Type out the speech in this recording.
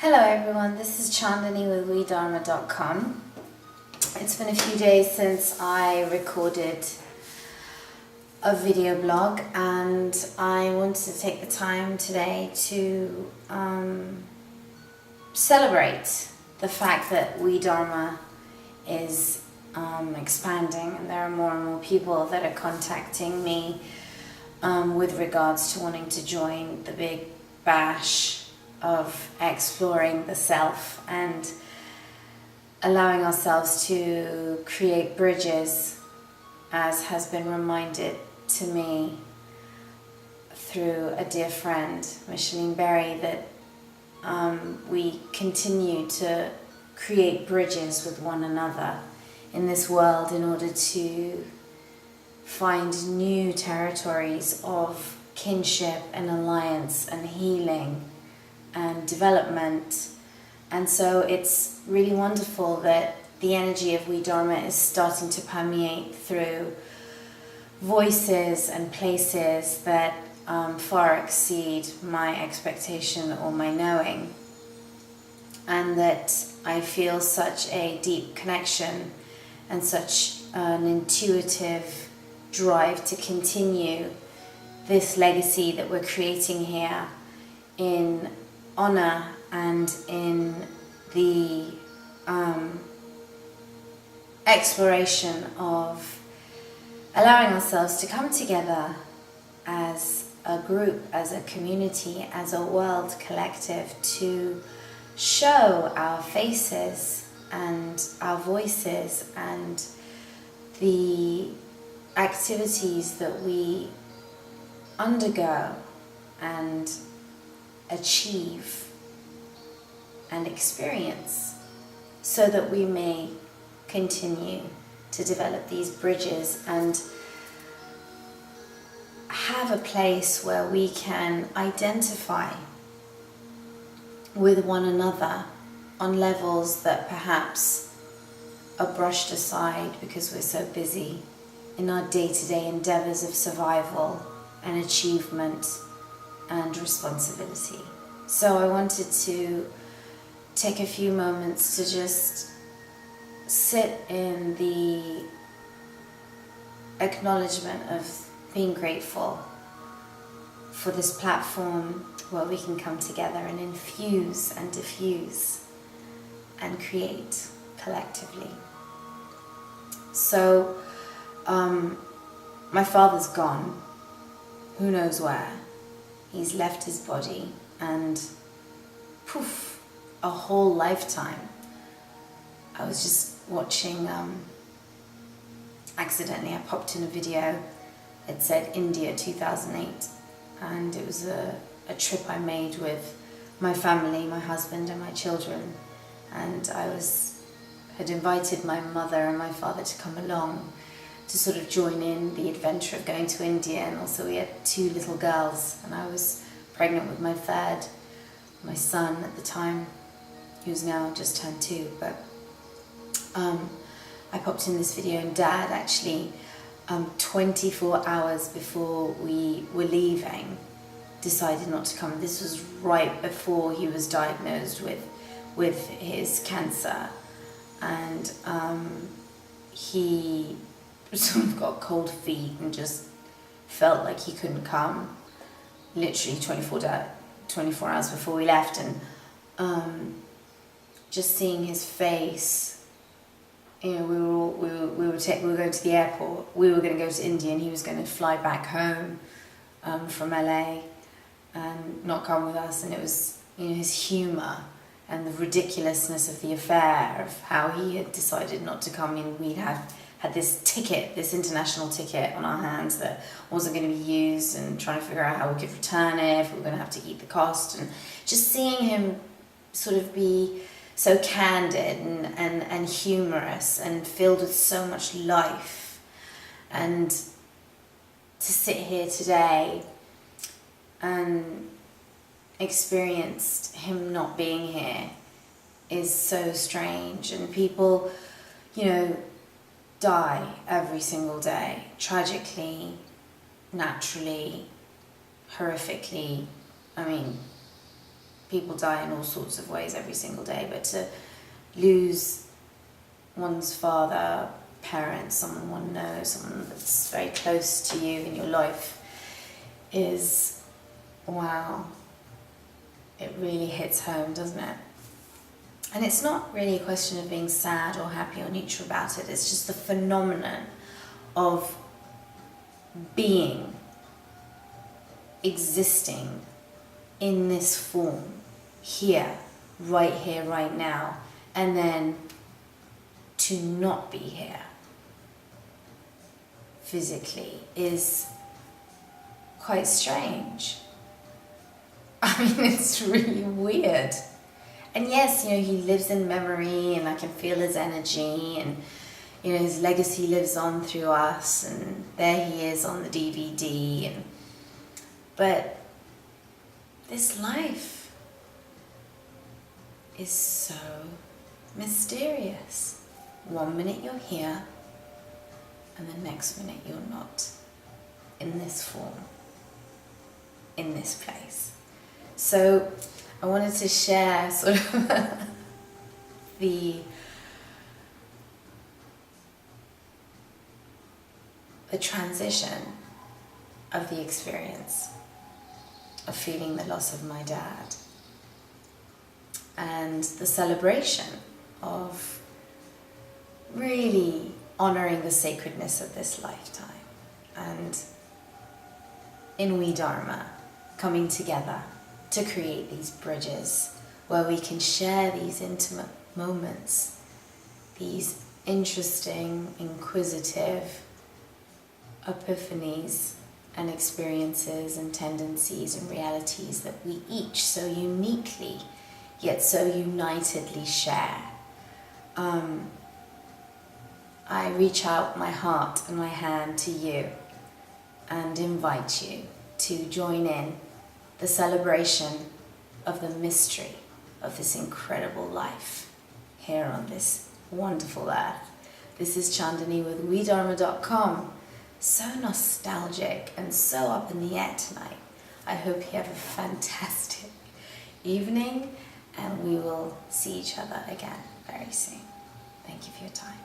Hello everyone, this is Chandanni with WeDharma.com. It's been a few days since I recorded a video blog, and I wanted to take the time today to celebrate the fact that WeDharma is expanding, and there are more and more people that are contacting me with regards to wanting to join the big bash of exploring the self and allowing ourselves to create bridges, as has been reminded to me through a dear friend, Micheline Berry, that we continue to create bridges with one another in this world in order to find new territories of kinship and alliance and healing and development. And so it's really wonderful that the energy of WeDharma is starting to permeate through voices and places that far exceed my expectation or my knowing, and that I feel such a deep connection and such an intuitive drive to continue this legacy that we're creating here in honor and in the exploration of allowing ourselves to come together as a group, as a community, as a world collective, to show our faces and our voices and the activities that we undergo and achieve and experience, so that we may continue to develop these bridges and have a place where we can identify with one another on levels that perhaps are brushed aside because we're so busy in our day-to-day endeavors of survival and achievement and responsibility. So I wanted to take a few moments to just sit in the acknowledgement of being grateful for this platform where we can come together and infuse and diffuse and create collectively. So my father's gone, who knows where. He's left his body, and poof, a whole lifetime. I was just watching, accidentally I popped in a video. It said India 2008, and it was a trip I made with my family, my husband and my children, and I had invited my mother and my father to come along to sort of join in the adventure of going to India. And also we had two little girls, and I was pregnant with my third, my son at the time, who's now just turned 2. But I popped in this video, and Dad actually 24 hours before we were leaving decided not to come. This was right before he was diagnosed with his cancer, and he sort of got cold feet and just felt like he couldn't come, literally 24 hours before we left. And just seeing his face, you know, we were going to the airport. We were going to go to India, and he was going to fly back home from LA and not come with us. And it was, you know, his humor and the ridiculousness of the affair, of how he had decided not to come in. We'd had this ticket, this international ticket on our hands that wasn't going to be used, and trying to figure out how we could return it, if we were going to have to eat the cost. And just seeing him sort of be so candid and humorous and filled with so much life, and to sit here today and experienced him not being here is so strange. And people, you know, die every single day, tragically, naturally, horrifically. I mean, people die in all sorts of ways every single day, but to lose one's father, parent, someone one knows, someone that's very close to you in your life is, wow, it really hits home, doesn't it? And it's not really a question of being sad or happy or neutral about it, it's just the phenomenon of being, existing in this form, here, right now, and then to not be here physically is quite strange. I mean, it's really weird. And yes, you know, he lives in memory and I can feel his energy and, you know, his legacy lives on through us and there he is on the DVD. But this life is so mysterious. 1 minute you're here and the next minute you're not in this form, in this place. So I wanted to share sort of the transition of the experience of feeling the loss of my dad and the celebration of really honoring the sacredness of this lifetime and in WeDharma coming together to create these bridges where we can share these intimate moments, these interesting, inquisitive epiphanies and experiences and tendencies and realities that we each so uniquely yet so unitedly share. I reach out my heart and my hand to you and invite you to join in the celebration of the mystery of this incredible life here on this wonderful earth. This is Chandanni with WeDharma.com. So nostalgic and so up in the air tonight. I hope you have a fantastic evening and we will see each other again very soon. Thank you for your time.